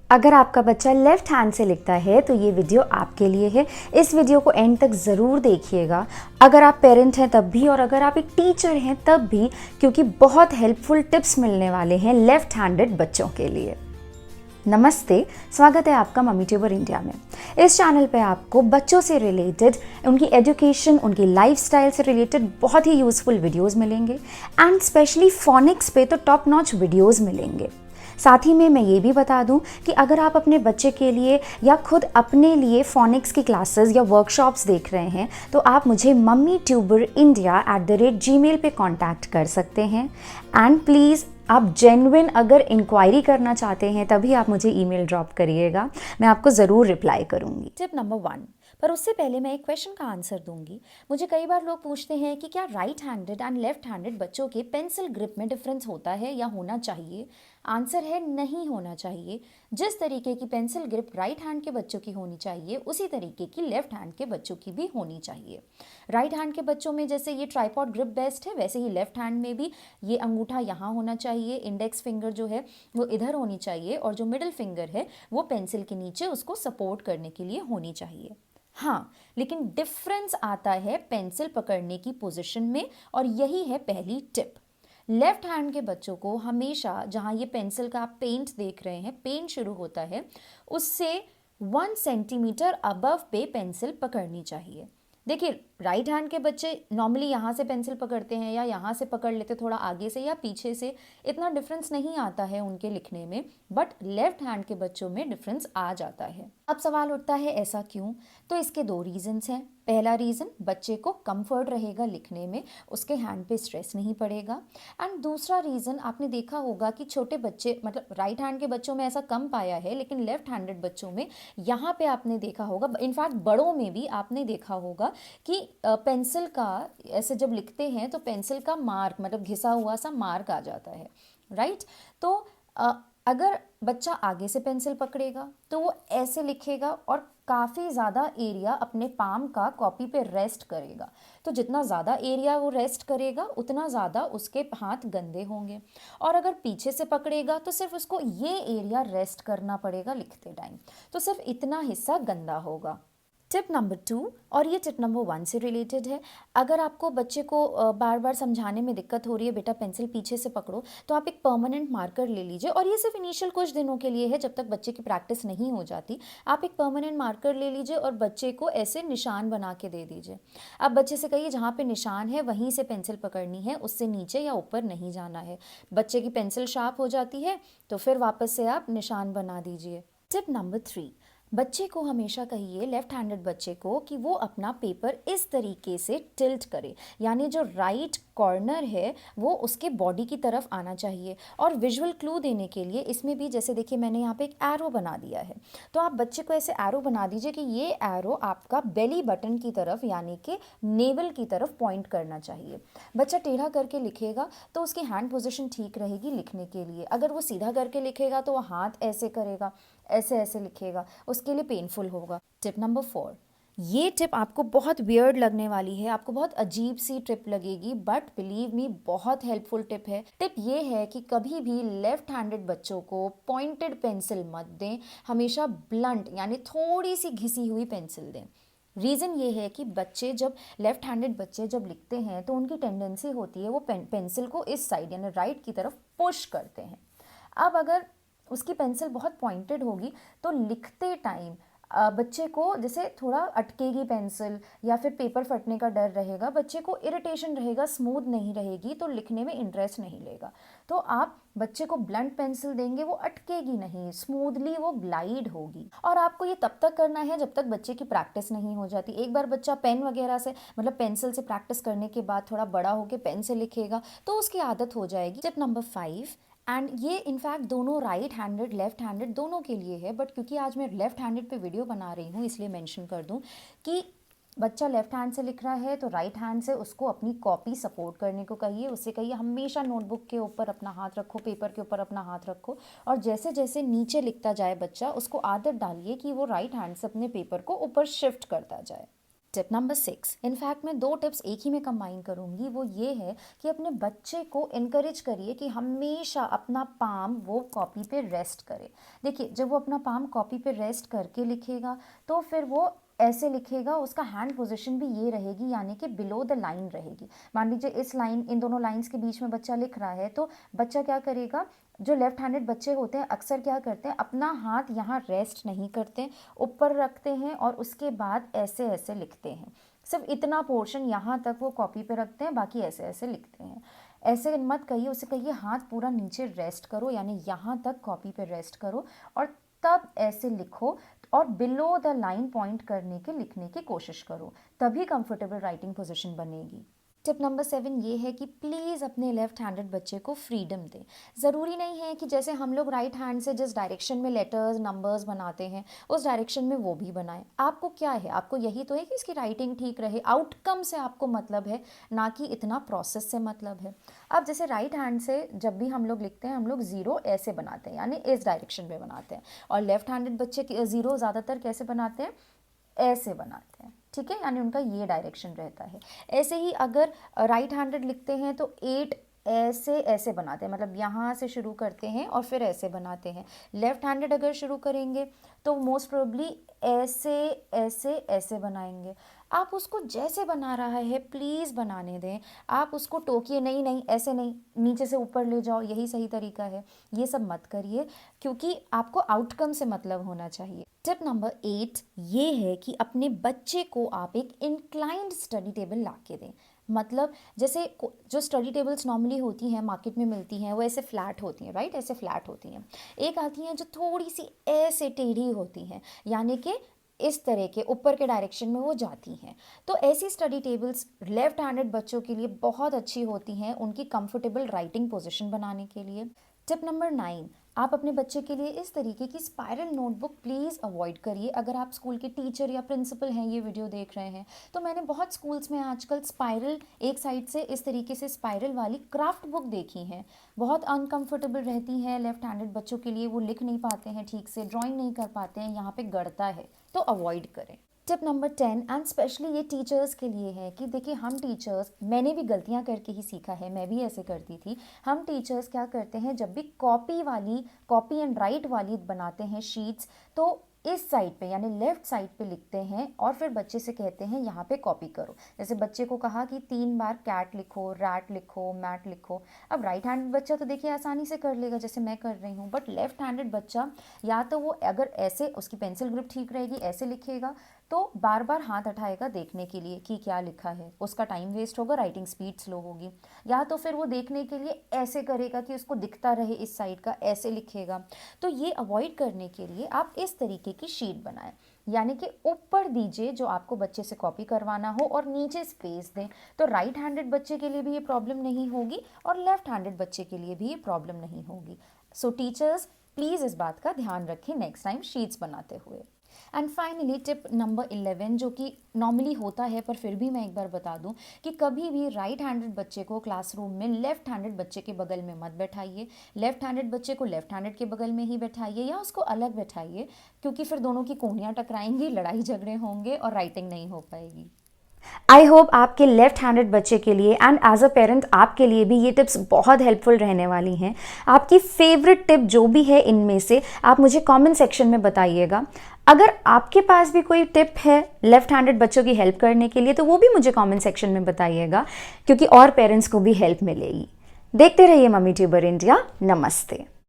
अगर आपका बच्चा लेफ्ट हैंड से लिखता है तो ये वीडियो आपके लिए है। इस वीडियो को एंड तक ज़रूर देखिएगा, अगर आप पेरेंट हैं तब भी और अगर आप एक टीचर हैं तब भी, क्योंकि बहुत हेल्पफुल टिप्स मिलने वाले हैं लेफ्ट हैंडेड बच्चों के लिए। नमस्ते, स्वागत है आपका मम्मी ट्यूबर इंडिया में। इस चैनल पे आपको बच्चों से रिलेटेड, उनकी एजुकेशन, उनकी लाइफस्टाइल से रिलेटेड बहुत ही यूज़फुल वीडियोस मिलेंगे एंड स्पेशली फोनिक्स पे तो टॉप नॉच वीडियोस मिलेंगे। साथ ही में मैं ये भी बता दूं कि अगर आप अपने बच्चे के लिए या खुद अपने लिए फोनिक्स की क्लासेस या वर्कशॉप्स देख रहे हैं तो आप मुझे mummytuber@gmail पे कांटेक्ट कर सकते हैं। एंड प्लीज़ आप जेन्युइन अगर इंक्वायरी करना चाहते हैं तभी आप मुझे ईमेल ड्रॉप करिएगा, मैं आपको ज़रूर रिप्लाई करूँगी। टिप नंबर 1, पर उससे पहले मैं एक क्वेश्चन का आंसर दूंगी। मुझे कई बार लोग पूछते हैं कि क्या right handed and left handed बच्चों के पेंसिल ग्रिप में डिफरेंस होता है या होना चाहिए। आंसर है नहीं होना चाहिए। जिस तरीके की पेंसिल ग्रिप राइट हैंड के बच्चों की होनी चाहिए उसी तरीके की लेफ्ट हैंड के बच्चों की भी होनी चाहिए। राइट हैंड के बच्चों में जैसे ये ट्राइपॉड ग्रिप बेस्ट है, वैसे ही लेफ्ट हैंड में भी ये अंगूठा यहाँ होना चाहिए, इंडेक्स फिंगर जो है वो इधर होनी चाहिए और जो मिडिल फिंगर है वो पेंसिल के नीचे उसको सपोर्ट करने के लिए होनी चाहिए। हाँ, लेकिन डिफरेंस आता है पेंसिल पकड़ने की पोजीशन में और यही है पहली टिप। लेफ्ट हैंड के बच्चों को हमेशा जहाँ ये पेंसिल का आप पेंट देख रहे हैं, पेंट शुरू होता है, उससे 1 सेंटीमीटर अबव पे पेंसिल पकड़नी चाहिए। देखिए, राइट हैंड के बच्चे नॉर्मली यहाँ से पेंसिल पकड़ते हैं या यहाँ से पकड़ लेते, थोड़ा आगे से या पीछे से, इतना डिफरेंस नहीं आता है उनके लिखने में, बट लेफ्ट हैंड के बच्चों में डिफरेंस आ जाता है। अब सवाल उठता है ऐसा क्यों? तो इसके 2 रीजंस हैं। पहला रीज़न, बच्चे को कंफर्ट रहेगा लिखने में, उसके हैंड पे स्ट्रेस नहीं पड़ेगा। एंड दूसरा रीज़न, आपने देखा होगा कि छोटे बच्चे, मतलब राइट हैंड के बच्चों में ऐसा कम पाया है, लेकिन लेफ्ट हैंडेड बच्चों में यहाँ पे आपने देखा होगा, इनफैक्ट बड़ों में भी आपने देखा होगा कि पेंसिल का ऐसे जब लिखते हैं तो पेंसिल का मार्क, मतलब घिसा हुआ सा मार्क आ जाता है, राइट। तो अगर बच्चा आगे से पेंसिल पकड़ेगा तो वो ऐसे लिखेगा और काफ़ी ज़्यादा एरिया अपने पाम का कॉपी पे रेस्ट करेगा। तो जितना ज़्यादा एरिया वो रेस्ट करेगा उतना ज़्यादा उसके हाथ गंदे होंगे। और अगर पीछे से पकड़ेगा तो सिर्फ उसको ये एरिया रेस्ट करना पड़ेगा लिखते टाइम, तो सिर्फ इतना हिस्सा गंदा होगा। टिप नंबर 2, और ये टिप नंबर 1 से रिलेटेड है। अगर आपको बच्चे को बार बार समझाने में दिक्कत हो रही है, बेटा पेंसिल पीछे से पकड़ो, तो आप एक परमानेंट मार्कर ले लीजिए। और ये सिर्फ इनिशियल कुछ दिनों के लिए है, जब तक बच्चे की प्रैक्टिस नहीं हो जाती। आप एक परमानेंट मार्कर ले लीजिए और बच्चे को ऐसे निशान बना के दे दीजिए। आप बच्चे से कहिए जहाँ पे निशान है वहीं से पेंसिल पकड़नी है, उससे नीचे या ऊपर नहीं जाना है। बच्चे की पेंसिल शार्प हो जाती है तो फिर वापस से आप निशान बना दीजिए। टिप नंबर 3, बच्चे को हमेशा कहिए, लेफ्ट हैंडेड बच्चे को, कि वो अपना पेपर इस तरीके से टिल्ट करे, यानी जो राइट कॉर्नर है वो उसके बॉडी की तरफ आना चाहिए। और विजुअल क्लू देने के लिए इसमें भी, जैसे देखिए मैंने यहाँ पे एक एरो बना दिया है, तो आप बच्चे को ऐसे एरो बना दीजिए कि ये एरो आपका बेली बटन की तरफ, यानी कि नेवल की तरफ पॉइंट करना चाहिए। बच्चा टेढ़ा करके लिखेगा तो उसकी हैंड पोजीशन ठीक रहेगी लिखने के लिए। अगर वो सीधा करके लिखेगा तो वो हाथ ऐसे करेगा, ऐसे ऐसे लिखेगा, उसके लिए पेनफुल होगा। टिप नंबर 4, ये टिप आपको बहुत वियर्ड लगने वाली है, आपको बहुत अजीब सी टिप लगेगी, बट बिलीव मी बहुत हेल्पफुल टिप है। टिप ये है कि कभी भी लेफ्ट हैंडेड बच्चों को पॉइंटेड पेंसिल मत दें, हमेशा ब्लंट यानी थोड़ी सी घिसी हुई पेंसिल दें। रीज़न ये है कि बच्चे जब, लेफ्ट हैंडेड बच्चे जब लिखते हैं तो उनकी टेंडेंसी होती है वो पेंसिल को इस साइड यानी राइट की तरफ पुश करते हैं। अब अगर उसकी पेंसिल बहुत पॉइंटेड होगी तो लिखते टाइम बच्चे को जैसे थोड़ा अटकेगी पेंसिल या फिर पेपर फटने का डर रहेगा, बच्चे को इरिटेशन रहेगा, स्मूथ नहीं रहेगी, तो लिखने में इंटरेस्ट नहीं लेगा। तो आप बच्चे को ब्लंट पेंसिल देंगे, वो अटकेगी नहीं, स्मूथली वो ग्लाइड होगी। और आपको ये तब तक करना है जब तक बच्चे की प्रैक्टिस नहीं हो जाती। एक बार बच्चा पेन वगैरह से, मतलब पेंसिल से प्रैक्टिस करने के बाद थोड़ा बड़ा होकर पेन से लिखेगा तो उसकी आदत हो जाएगी। टिप नंबर 5, एंड ये इनफैक्ट दोनों राइट हैंडेड लेफ्ट हैंडेड दोनों के लिए है, बट क्योंकि आज मैं लेफ्ट हैंडेड पे वीडियो बना रही हूँ इसलिए मेंशन कर दूँ कि बच्चा लेफ्ट हैंड से लिख रहा है तो राइट हैंड से उसको अपनी कॉपी सपोर्ट करने को कहिए। उससे कहिए हमेशा नोटबुक के ऊपर अपना हाथ रखो, पेपर के ऊपर अपना हाथ रखो, और जैसे जैसे नीचे लिखता जाए बच्चा, उसको आदत डालिए कि वो राइट हैंड से अपने पेपर को ऊपर शिफ्ट करता जाए। टिप नंबर 6, इनफैक्ट मैं 2 टिप्स एक ही में कंबाइन करूँगी। वो ये है कि अपने बच्चे को इनकरेज करिए कि हमेशा अपना पाम वो कॉपी पे रेस्ट करे। देखिए, जब वो अपना पाम कॉपी पे रेस्ट करके लिखेगा तो फिर वो ऐसे लिखेगा, उसका हैंड पोजीशन भी ये रहेगी, यानी कि बिलो द लाइन रहेगी। मान लीजिए इस लाइन, इन दोनों लाइंस के बीच में बच्चा लिख रहा है, तो बच्चा क्या करेगा, जो लेफ्ट हैंडेड बच्चे होते हैं अक्सर क्या करते हैं, अपना हाथ यहाँ रेस्ट नहीं करते, ऊपर रखते हैं और उसके बाद ऐसे ऐसे लिखते हैं। सिर्फ इतना पोर्शन यहाँ तक वो कॉपी पे रखते हैं, बाकी ऐसे ऐसे लिखते हैं। ऐसे मत कहिए, उसे कहिए हाथ पूरा नीचे रेस्ट करो, यानी यहाँ तक कॉपी पे रेस्ट करो और तब ऐसे लिखो और बिलो द लाइन पॉइंट करने के लिखने की कोशिश करो, तभी कंफर्टेबल राइटिंग पोजीशन बनेगी। टिप नंबर 7 ये है कि प्लीज़ अपने लेफ्ट हैंडेड बच्चे को फ्रीडम दें। ज़रूरी नहीं है कि जैसे हम लोग राइट हैंड से जिस डायरेक्शन में लेटर्स नंबर्स बनाते हैं उस डायरेक्शन में वो भी बनाएं। आपको क्या है, आपको यही तो है कि इसकी राइटिंग ठीक रहे, आउटकम से आपको मतलब है, ना कि इतना प्रोसेस से मतलब है। अब जैसे राइट हैंड से जब भी हम लोग लिखते हैं, हम लोग ज़ीरो ऐसे बनाते हैं, यानी इस डायरेक्शन में बनाते हैं, और लेफ्ट हैंडेड बच्चे ज़ीरो ज़्यादातर कैसे बनाते हैं, ऐसे बनाते हैं, ठीक है, यानी उनका ये डायरेक्शन रहता है। ऐसे ही अगर राइट हैंडेड लिखते हैं तो 8 ऐसे ऐसे बनाते हैं, मतलब यहाँ से शुरू करते हैं और फिर ऐसे बनाते हैं। लेफ्ट हैंडेड अगर शुरू करेंगे तो मोस्ट प्रोबेबली ऐसे ऐसे ऐसे बनाएंगे। आप उसको जैसे बना रहा है प्लीज़ बनाने दें, आप उसको टोकिए नहीं नहीं ऐसे नहीं, नीचे से ऊपर ले जाओ, यही सही तरीका है, ये सब मत करिए, क्योंकि आपको आउटकम से मतलब होना चाहिए। टिप नंबर 8 ये है कि अपने बच्चे को आप एक इंक्लाइंड स्टडी टेबल ला के दें। मतलब जैसे जो स्टडी टेबल्स नॉर्मली होती हैं, मार्केट में मिलती हैं, वो ऐसे फ्लैट होती हैं, राइट, ऐसे फ्लैट होती हैं। एक आती हैं जो थोड़ी सी ऐसे टेढ़ी होती हैं, यानी कि इस तरह के ऊपर के डायरेक्शन में वो जाती हैं। तो ऐसी स्टडी टेबल्स लेफ्ट हैंडेड बच्चों के लिए बहुत अच्छी होती हैं, उनकी कंफर्टेबल राइटिंग पोजीशन बनाने के लिए। टिप नंबर 9, आप अपने बच्चे के लिए इस तरीके की स्पाइरल नोटबुक प्लीज़ अवॉइड करिए। अगर आप स्कूल के टीचर या प्रिंसिपल हैं, ये वीडियो देख रहे हैं, तो मैंने बहुत स्कूल्स में आजकल स्पाइरल, एक साइड से इस तरीके से स्पाइरल वाली क्राफ्ट बुक देखी हैं। बहुत अनकंफर्टेबल रहती हैं लेफ्ट हैंडेड बच्चों के लिए, वो लिख नहीं पाते हैं ठीक से, ड्राइंग नहीं कर पाते हैं, यहाँ पे गड़ता है, तो अवॉइड करें। टिप नंबर 10 एंड स्पेशली ये टीचर्स के लिए है कि देखिए, हम टीचर्स, मैंने भी गलतियां करके ही सीखा है, मैं भी ऐसे करती थी। हम टीचर्स क्या करते हैं, जब भी कॉपी एंड राइट वाली बनाते हैं शीट्स, तो इस साइड पे यानी लेफ्ट साइड पे लिखते हैं और फिर बच्चे से कहते हैं यहाँ पे कॉपी करो। जैसे बच्चे को कहा कि 3 बार कैट लिखो, रैट लिखो, मैट लिखो। अब राइट हैंडेड बच्चा तो देखिए आसानी से कर लेगा, जैसे मैं कर रही हूँ, बट लेफ्ट हैंडेड बच्चा या तो वो अगर ऐसे, उसकी पेंसिल ग्रिप ठीक रहेगी, ऐसे लिखेगा, तो बार बार हाथ उठाएगा देखने के लिए कि क्या लिखा है, उसका टाइम वेस्ट होगा, राइटिंग स्पीड स्लो होगी। या तो फिर वो देखने के लिए ऐसे करेगा कि उसको दिखता रहे इस साइड का, ऐसे लिखेगा। तो ये अवॉइड करने के लिए आप इस तरीके की शीट बनाएं, यानी कि ऊपर दीजिए जो आपको बच्चे से कॉपी करवाना हो और नीचे स्पेस दें, तो राइट हैंडेड बच्चे के लिए भी ये प्रॉब्लम नहीं होगी और लेफ्ट हैंडेड बच्चे के लिए भी ये प्रॉब्लम नहीं होगी। सो टीचर्स प्लीज़ इस बात का ध्यान रखें नेक्स्ट टाइम शीट्स बनाते हुए। एंड फाइनली टिप नंबर 11, जो कि नॉर्मली होता है पर फिर भी मैं एक बार बता दूं, कि कभी भी राइट हैंडेड बच्चे को क्लासरूम में लेफ्ट हैंडेड बच्चे के बगल में मत बैठाइए, लेफ्ट हैंडेड बच्चे को लेफ्ट हैंडेड के बगल में ही बैठाइए या उसको अलग बैठाइए, क्योंकि फिर दोनों की कोहनियाँ टकराएंगी, लड़ाई झगड़े होंगे और राइटिंग नहीं हो पाएगी। आई होप आपके लेफ्ट हैंडेड बच्चे के लिए एंड एज अ पेरेंट आपके लिए भी ये टिप्स बहुत हेल्पफुल रहने वाली हैं। आपकी फेवरेट टिप जो भी है इनमें से आप मुझे कमेंट सेक्शन में बताइएगा। अगर आपके पास भी कोई टिप है लेफ्ट हैंडेड बच्चों की हेल्प करने के लिए, तो वो भी मुझे कमेंट सेक्शन में बताइएगा, क्योंकि और पेरेंट्स को भी हेल्प मिलेगी। देखते रहिए मम्मी ट्यूबर इंडिया। नमस्ते।